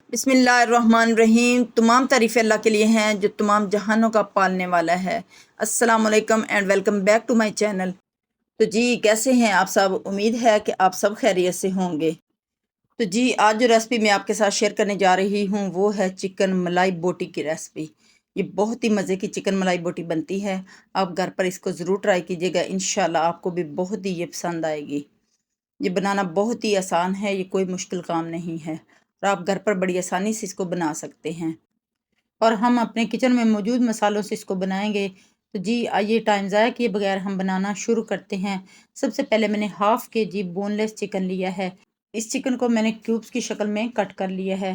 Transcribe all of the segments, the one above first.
बिस्मिल्लाहिर्रहमानिर्रहीम। तमाम तारीफ़ें अल्लाह के लिए हैं जो तमाम जहानों का पालने वाला है। अस्सलाम वालेकुम and welcome back to my channel. तो जी कैसे हैं आप सब? उम्मीद है कि आप सब खैरियत से होंगे। तो जी आज जो रेसिपी मैं आपके साथ शेयर करने जा रही हूँ वो है चिकन मलाई बोटी की रेसिपी। ये बहुत ही मज़े की चिकन मलाई बोटी बनती है। आप घर पर इसको ज़रूर ट्राई कीजिएगा, इंशाल्लाह आपको भी बहुत ही ये पसंद आएगी। ये बनाना बहुत ही आसान है, ये कोई मुश्किल काम नहीं है और आप घर पर बड़ी आसानी से इसको बना सकते हैं। और हम अपने किचन में मौजूद मसालों से इसको बनाएंगे। तो जी आइए टाइम ज़ाया किए बगैर हम बनाना शुरू करते हैं। सबसे पहले मैंने हाफ़ के जी बोनलेस चिकन लिया है। इस चिकन को मैंने क्यूब्स की शक्ल में कट कर लिया है।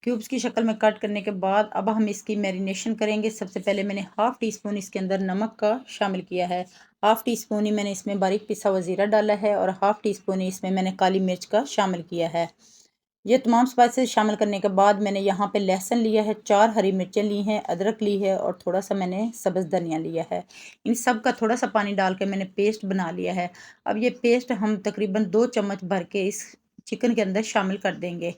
क्यूब्स की शक्ल में कट करने के बाद अब हम इसकी मैरिनेशन करेंगे। सबसे पहले मैंने हाफ़ टी स्पून इसके अंदर नमक का शामिल किया है। हाफ़ टी स्पून ही मैंने इसमें बारीक पिसा हुआ ज़ीरा डाला है और हाफ़ टी स्पून ही इसमें मैंने काली मिर्च का शामिल किया है। ये तमाम स्पाइसेस शामिल करने के बाद मैंने यहाँ पे लहसुन लिया है, 4 हरी मिर्चें ली हैं, अदरक ली है और थोड़ा सा मैंने सब्ज़ धनिया लिया है। इन सब का थोड़ा सा पानी डाल के मैंने पेस्ट बना लिया है। अब ये पेस्ट हम तकरीबन 2 चम्मच भर के इस चिकन के अंदर शामिल कर देंगे।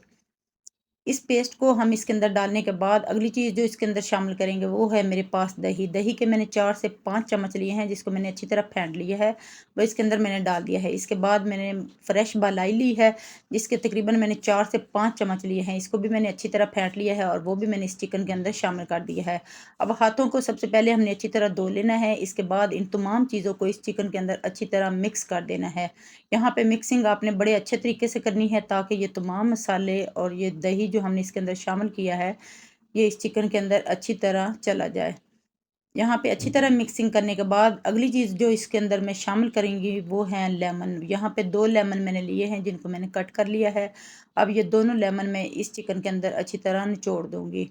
इस पेस्ट को हम इसके अंदर डालने के बाद अगली चीज़ जो इसके अंदर शामिल करेंगे वो है मेरे पास दही। दही के मैंने 4 से 5 चम्मच लिए हैं, जिसको मैंने अच्छी तरह फेंट लिया है, वो इसके अंदर मैंने डाल दिया है। इसके बाद मैंने फ्रेश मलाई ली है, जिसके तकरीबन मैंने 4 से 5 चम्मच लिए हैं, इसको भी मैंने अच्छी तरह फेंट लिया है और वो भी मैंने इस चिकन के अंदर शामिल कर दिया है। अब हाथों को सबसे पहले हमने अच्छी तरह धो लेना है। इसके बाद इन तमाम चीज़ों को इस चिकन के अंदर अच्छी तरह मिक्स कर देना है। यहाँ पे मिक्सिंग आपने बड़े अच्छे तरीके से करनी है ताकि ये तमाम मसाले और ये दही जो हमने इसके अंदर शामिल किया है ये इस चिकन के अंदर अच्छी तरह चला जाए। यहाँ पे अच्छी तरह मिक्सिंग करने के बाद अगली चीज़ जो इसके अंदर मैं शामिल करूँगी वो है लेमन। यहाँ पे 2 लेमन मैंने लिए हैं जिनको मैंने कट कर लिया है। अब ये दोनों लेमन मैं इस चिकन के अंदर अच्छी तरह निचोड़ दूँगी।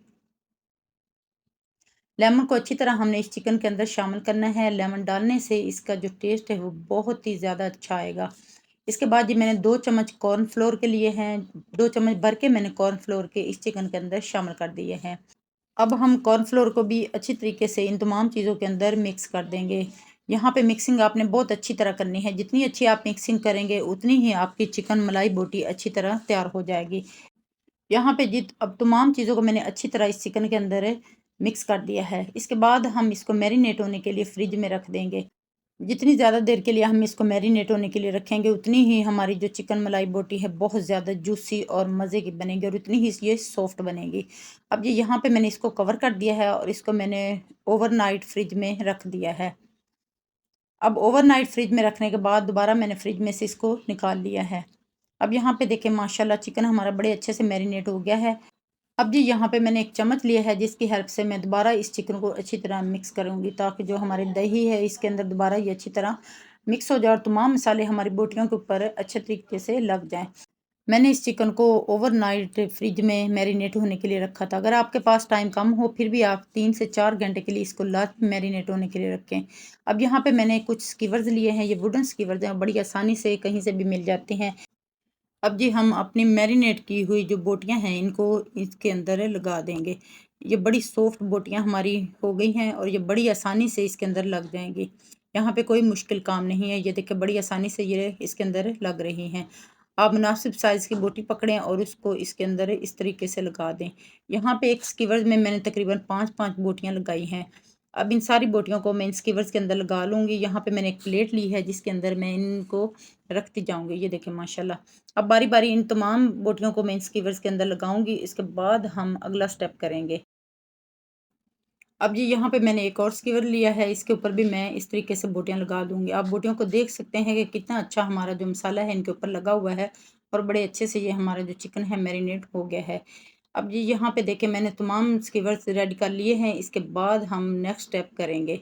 लेमन को अच्छी तरह हमने इस चिकन के अंदर शामिल करना है। लेमन डालने से इसका जो टेस्ट है वो बहुत ही ज़्यादा अच्छा आएगा। इसके बाद ये मैंने 2 चम्मच कॉर्नफ्लोर के लिए हैं, 2 चम्मच भर के मैंने कॉर्नफ्लोर के इस चिकन के अंदर शामिल कर दिए हैं। अब हम कॉर्नफ्लोर को भी अच्छी तरीके से इन तमाम चीज़ों के अंदर मिक्स कर देंगे। यहाँ पे मिक्सिंग आपने बहुत अच्छी तरह करनी है। जितनी अच्छी आप मिक्सिंग करेंगे उतनी ही आपकी चिकन मलाई बोटी अच्छी तरह तैयार हो जाएगी। यहाँ पे जित अब तमाम चीज़ों को मैंने अच्छी तरह इस चिकन के अंदर मिक्स कर दिया है। इसके बाद हम इसको मैरिनेट होने के लिए फ्रिज में रख देंगे। जितनी ज़्यादा देर के लिए हम इसको मैरिनेट होने के लिए रखेंगे उतनी ही हमारी जो चिकन मलाई बोटी है बहुत ज़्यादा जूसी और मज़े की बनेगी और उतनी ही ये सॉफ्ट बनेगी। अब ये यहाँ पे मैंने इसको कवर कर दिया है और इसको मैंने ओवरनाइट फ्रिज में रख दिया है। अब ओवरनाइट फ्रिज में रखने के बाद दोबारा मैंने फ्रिज में से इसको निकाल लिया है। अब यहाँ पे देखें माशाल्लाह चिकन हमारा बड़े अच्छे से मैरिनेट हो गया है। अब जी यहाँ पे मैंने एक चम्मच लिया है जिसकी हेल्प से मैं दोबारा इस चिकन को अच्छी तरह मिक्स करूँगी ताकि जो हमारी दही है इसके अंदर दोबारा ये अच्छी तरह मिक्स हो जाए और तमाम मसाले हमारी बोटियों के ऊपर अच्छे तरीके से लग जाएं। मैंने इस चिकन को ओवरनाइट फ्रिज में मैरिनेट होने के लिए रखा था। अगर आपके पास टाइम कम हो फिर भी आप 3 से 4 घंटे के लिए इसको लास्ट मैरिनेट होने के लिए रखें। अब यहाँ पे मैंने कुछ स्कीवर्स लिए हैं, ये वुडन स्कीवर्स हैं, बड़ी आसानी से कहीं से भी मिल जाते हैं। अब जी हम अपनी मैरिनेट की हुई जो बोटियां हैं इनको इसके अंदर लगा देंगे। ये बड़ी सॉफ्ट बोटियां हमारी हो गई हैं और ये बड़ी आसानी से इसके अंदर लग जाएंगी। यहाँ पे कोई मुश्किल काम नहीं है। ये देखिए बड़ी आसानी से ये इसके अंदर लग रही हैं। आप मुनासिब साइज़ की बोटी पकड़ें और उसको इसके अंदर इस तरीके से लगा दें। यहाँ पे एक स्कीवर में मैंने तकरीबन 5-5 बोटियां लगाई हैं। अब इन सारी बोटियों को मैं इन स्कीवर्स के अंदर लगा लूँगी। यहाँ पे मैंने एक प्लेट ली है जिसके अंदर मैं इनको रखती जाऊँगी। ये देखें माशाल्लाह। अब बारी-बारी इन तमाम बोटियों को मैं इन स्कीवर्स के अंदर लगाऊंगी। इसके बाद हम अगला स्टेप करेंगे। अब ये यहाँ पे मैंने एक और स्कीवर लिया है, इसके ऊपर भी मैं इस तरीके से बोटियां लगा दूंगी। आप बोटियों को देख सकते हैं कि कितना अच्छा हमारा जो मसाला है इनके ऊपर लगा हुआ है और बड़े अच्छे से ये हमारा जो चिकन है मैरिनेट हो गया है। अब ये यहाँ पे देखें मैंने तमाम स्कीवर्स रेडी कर लिए हैं। इसके बाद हम नेक्स्ट स्टेप करेंगे।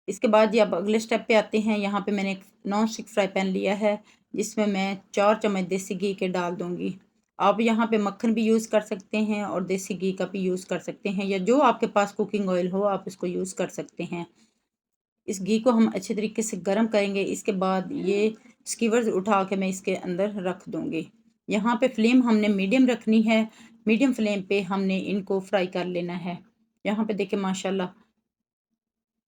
इसके बाद ये अब अगले स्टेप पे आते हैं। यहाँ पे मैंने एक नॉन स्टिक फ्राई पैन लिया है जिसमें मैं 4 चम्मच देसी घी के डाल दूँगी। आप यहाँ पे मक्खन भी यूज़ कर सकते हैं और देसी घी का भी यूज़ कर सकते हैं या जो आपके पास कुकिंग ऑयल हो आप उसको यूज़ कर सकते हैं। इस घी को हम अच्छे तरीके से गर्म करेंगे। इसके बाद ये स्कीवर्स उठा के मैं इसके अंदर रख दूँगी। यहाँ पे फ्लेम हमने मीडियम रखनी है। मीडियम फ्लेम पे हमने इनको फ्राई कर लेना है। यहाँ पे देखिए माशाल्लाह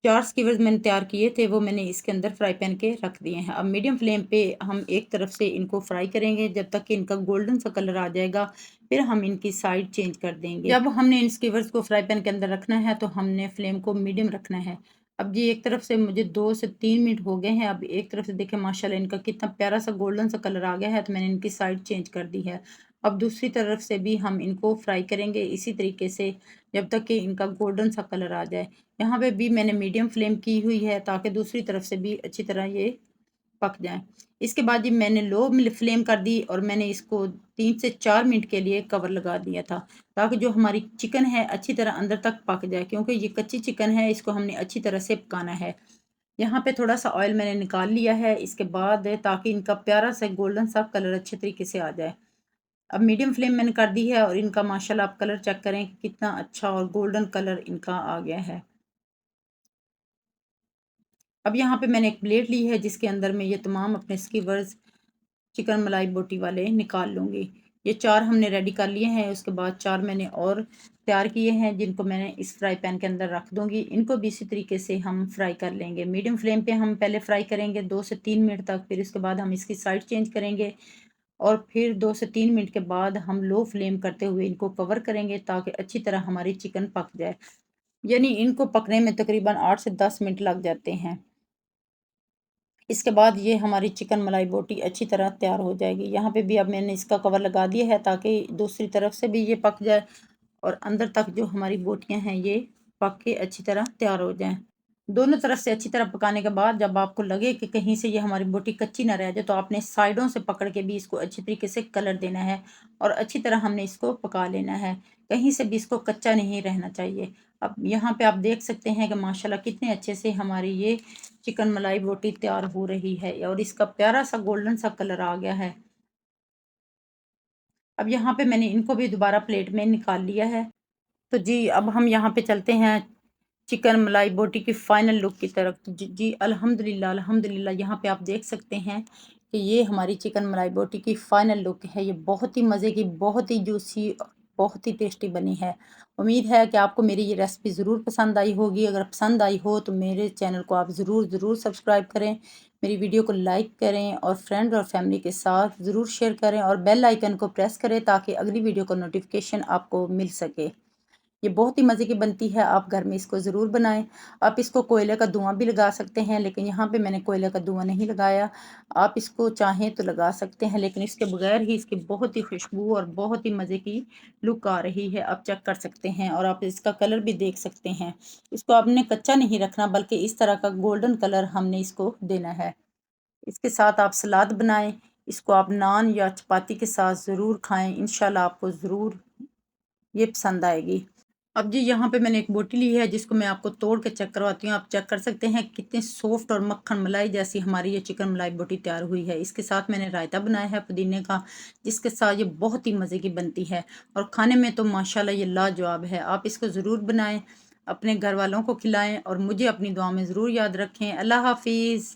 4 स्कीवर्स मैंने तैयार किए थे वो मैंने इसके अंदर फ्राई पैन के रख दिए हैं। अब मीडियम फ्लेम पे हम एक तरफ से इनको फ्राई करेंगे जब तक कि इनका गोल्डन सा कलर आ जाएगा। फिर हम इनकी साइड चेंज कर देंगे। जब हमने इन स्कीवर्स को फ्राई पैन के अंदर रखना है तो हमने फ्लेम को मीडियम रखना है। अब जी एक तरफ से मुझे 2 से 3 मिनट हो गए हैं। अब एक तरफ से देखें माशाल्लाह इनका कितना प्यारा सा गोल्डन सा कलर आ गया है, तो मैंने इनकी साइड चेंज कर दी है। अब दूसरी तरफ से भी हम इनको फ्राई करेंगे इसी तरीके से, जब तक कि इनका गोल्डन सा कलर आ जाए। यहाँ पे भी मैंने मीडियम फ्लेम की हुई है ताकि दूसरी तरफ से भी अच्छी तरह ये पक जाएँ। इसके बाद जी मैंने लो फ्लेम कर दी और मैंने इसको 3 से 4 मिनट के लिए कवर लगा दिया था, ताकि जो हमारी चिकन है अच्छी तरह अंदर तक पक जाए, क्योंकि ये कच्ची चिकन है, इसको हमने अच्छी तरह से पकाना है। यहाँ पे थोड़ा-सा ऑयल मैंने निकाल लिया है इसके बाद, ताकि इनका प्यारा सा गोल्डन सा कलर अच्छे तरीके से आ जाए। अब मीडियम फ्लेम मैंने कर दी है और इनका माशाल्लाह आप कलर चेक करें कि कितना अच्छा और गोल्डन कलर इनका आ गया है। अब यहाँ पे मैंने एक प्लेट ली है जिसके अंदर मैं ये तमाम अपने स्कीवर्स चिकन मलाई बोटी वाले निकाल लूँगी। ये 4 हमने रेडी कर लिए हैं, उसके बाद 4 मैंने और तैयार किए हैं जिनको मैंने इस फ्राई पैन के अंदर रख दूँगी। इनको भी इसी तरीके से हम फ्राई कर लेंगे। मीडियम फ्लेम पे हम पहले फ्राई करेंगे 2 से 3 मिनट तक, फिर इसके बाद हम इसकी साइड चेंज करेंगे और फिर 2 से 3 मिनट के बाद हम लो फ्लेम करते हुए इनको कवर करेंगे ताकि अच्छी तरह हमारी चिकन पक जाए। यानी इनको पकने में तकरीबन 8 से 10 मिनट लग जाते हैं। इसके बाद ये हमारी चिकन मलाई बोटी अच्छी तरह तैयार हो जाएगी। यहाँ पे भी अब मैंने इसका कवर लगा दिया है ताकि दूसरी तरफ से भी ये पक जाए और अंदर तक जो हमारी बोटियाँ हैं ये पक के अच्छी तरह तैयार हो जाएँ। दोनों तरफ से अच्छी तरह पकाने के बाद जब आपको लगे कि कहीं से ये हमारी बोटी कच्ची ना रह जाए, तो आपने साइडों से पकड़ के भी इसको अच्छी तरीके से कलर देना है और अच्छी तरह हमने इसको पका लेना है। कहीं से भी इसको कच्चा नहीं रहना चाहिए। अब यहाँ पे आप देख सकते हैं कि माशाल्लाह कितने अच्छे से हमारी ये चिकन मलाई बोटी तैयार हो रही है और इसका प्यारा सा गोल्डन सा कलर आ गया है। अब यहाँ पे मैंने इनको भी दोबारा प्लेट में निकाल लिया है। तो जी अब हम यहाँ पे चलते हैं चिकन मलाई बोटी की फ़ाइनल लुक की तरफ। तो जी जी अल्हम्दुलिल्लाह अल्हम्दुलिल्लाह यहाँ पे आप देख सकते हैं कि ये हमारी चिकन मलाई बोटी की फ़ाइनल लुक है। ये बहुत ही मज़े की, बहुत ही जूसी, बहुत ही टेस्टी बनी है। उम्मीद है कि आपको मेरी ये रेसिपी ज़रूर पसंद आई होगी। अगर पसंद आई हो तो मेरे चैनल को आप ज़रूर सब्सक्राइब करें। मेरी वीडियो को लाइक करें और फ्रेंड और फैमिली के साथ ज़रूर शेयर करें और बेल आइकन को प्रेस करें ताकि अगली वीडियो का नोटिफिकेशन आपको मिल सके। ये बहुत ही मज़े की बनती है, आप घर में इसको ज़रूर बनाएँ। आप इसको कोयले का धुआँ भी लगा सकते हैं, लेकिन यहाँ पे मैंने कोयले का धुआँ नहीं लगाया। आप इसको चाहें तो लगा सकते हैं, लेकिन इसके बगैर ही इसकी बहुत ही खुशबू और बहुत ही मज़े की लुक आ रही है। आप चेक कर सकते हैं और आप इसका कलर भी देख सकते हैं। इसको आपने कच्चा नहीं रखना, बल्कि इस तरह का गोल्डन कलर हमने इसको देना है। इसके साथ आप सलाद बनाएँ, इसको आप नान या चपाती के साथ ज़रूर खाएँ। इंशाल्लाह आपको ज़रूर ये पसंद आएगी। अब जी यहाँ पे मैंने एक बोटी ली है जिसको मैं आपको तोड़ के चेक करवाती हूँ। आप चेक कर सकते हैं कितनी सॉफ्ट और मक्खन मलाई जैसी हमारी ये चिकन मलाई बोटी तैयार हुई है। इसके साथ मैंने रायता बनाया है पुदीने का, जिसके साथ ये बहुत ही मज़े की बनती है और खाने में तो माशाल्लाह ये लाजवाब है। आप इसको ज़रूर बनाएं, अपने घर वालों को खिलाएं और मुझे अपनी दुआ में ज़रूर याद रखें। अल्लाह हाफिज़।